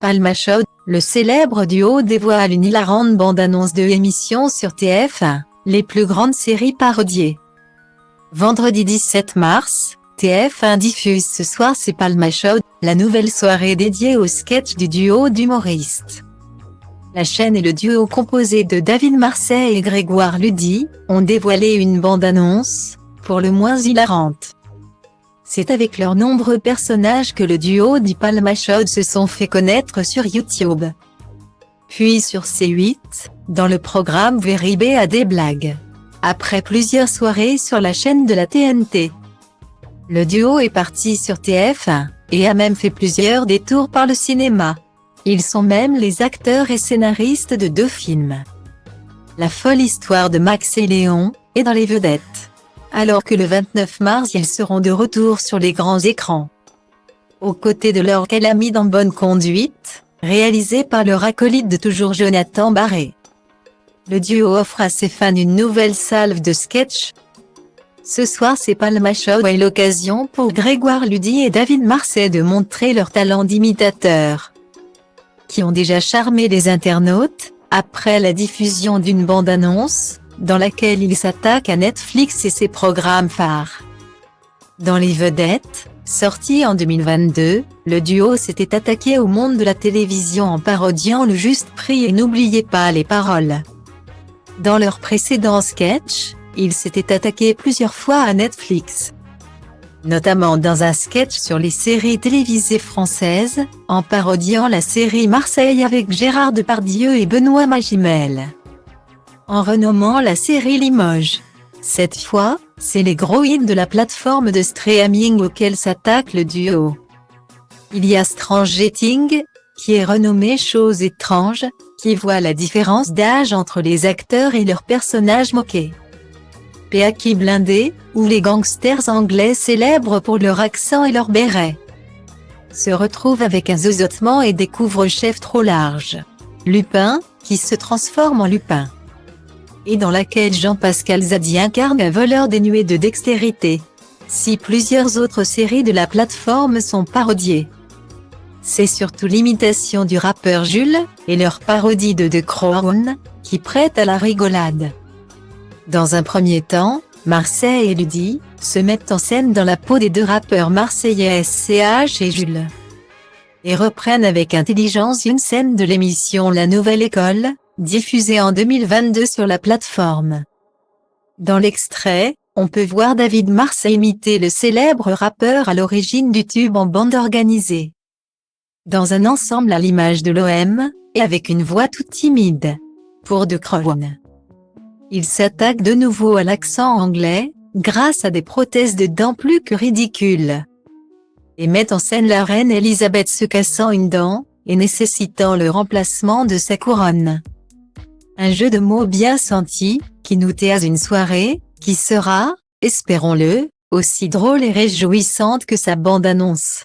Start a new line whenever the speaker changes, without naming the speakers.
Palma Show, le célèbre duo dévoile une hilarante bande-annonce de émissions sur TF1, les plus grandes séries parodiées. Vendredi 17 mars, TF1 diffuse ce soir C'est Palma Show, la nouvelle soirée dédiée au sketch du duo d'humoristes. La chaîne et le duo composé de David Marsay et Grégoire Ludy ont dévoilé une bande-annonce, pour le moins hilarante. C'est avec leurs nombreux personnages que le duo du Palma Show se sont fait connaître sur YouTube. Puis sur C8, dans le programme Véribé à des blagues. Après plusieurs soirées sur la chaîne de la TNT. Le duo est parti sur TF1, et a même fait plusieurs détours par le cinéma. Ils sont même les acteurs et scénaristes de 2 films. La folle histoire de Max et Léon, est dans les vedettes. Alors que le 29 mars ils seront de retour sur les grands écrans. Aux côtés de leur calamite en bonne conduite, réalisé par leur acolyte de toujours Jonathan Barré. Le duo offre à ses fans une nouvelle salve de sketch. Ce soir C'est Palma Show est l'occasion pour Grégoire Ludy et David Marsay de montrer leur talent d'imitateurs. Qui ont déjà charmé les internautes, après la diffusion d'une bande-annonce, dans laquelle ils s'attaquent à Netflix et ses programmes phares. Dans les vedettes, sorti en 2022, le duo s'était attaqué au monde de la télévision en parodiant le juste prix et N'oubliez pas les paroles. Dans leur précédent sketch, ils s'étaient attaqués plusieurs fois à Netflix. Notamment dans un sketch sur les séries télévisées françaises, en parodiant la série Marseille avec Gérard Depardieu et Benoît Magimel. En renommant la série Limoges. Cette fois, c'est les gros hits de la plateforme de streaming auquel s'attaque le duo. Il y a Stranger Things, qui est renommé Choses étranges, qui voit la différence d'âge entre les acteurs et leurs personnages moqués. Peaky Blindés, où les gangsters anglais célèbres pour leur accent et leur béret, se retrouvent avec un zozotement et découvrent chef trop large. Lupin, qui se transforme en Lupin. Et dans laquelle Jean-Pascal Zadi incarne un voleur dénué de dextérité. Si plusieurs autres séries de la plateforme sont parodiées. C'est surtout l'imitation du rappeur Jules, et leur parodie de The Crown, qui prête à la rigolade. Dans un premier temps, Marsay et Ludy se mettent en scène dans la peau des 2 rappeurs marseillais SCH et Jules. Et reprennent avec intelligence une scène de l'émission La Nouvelle École, diffusée en 2022 sur la plateforme. Dans l'extrait, on peut voir David Marsay imiter le célèbre rappeur à l'origine du tube en bande organisée. Dans un ensemble à l'image de l'OM, et avec une voix toute timide. Pour The Crown. Il s'attaque de nouveau à l'accent anglais, grâce à des prothèses de dents plus que ridicules. Et met en scène la reine Elisabeth se cassant une dent, et nécessitant le remplacement de sa couronne. Un jeu de mots bien senti, qui nous théase une soirée, qui sera, espérons-le, aussi drôle et réjouissante que sa bande-annonce.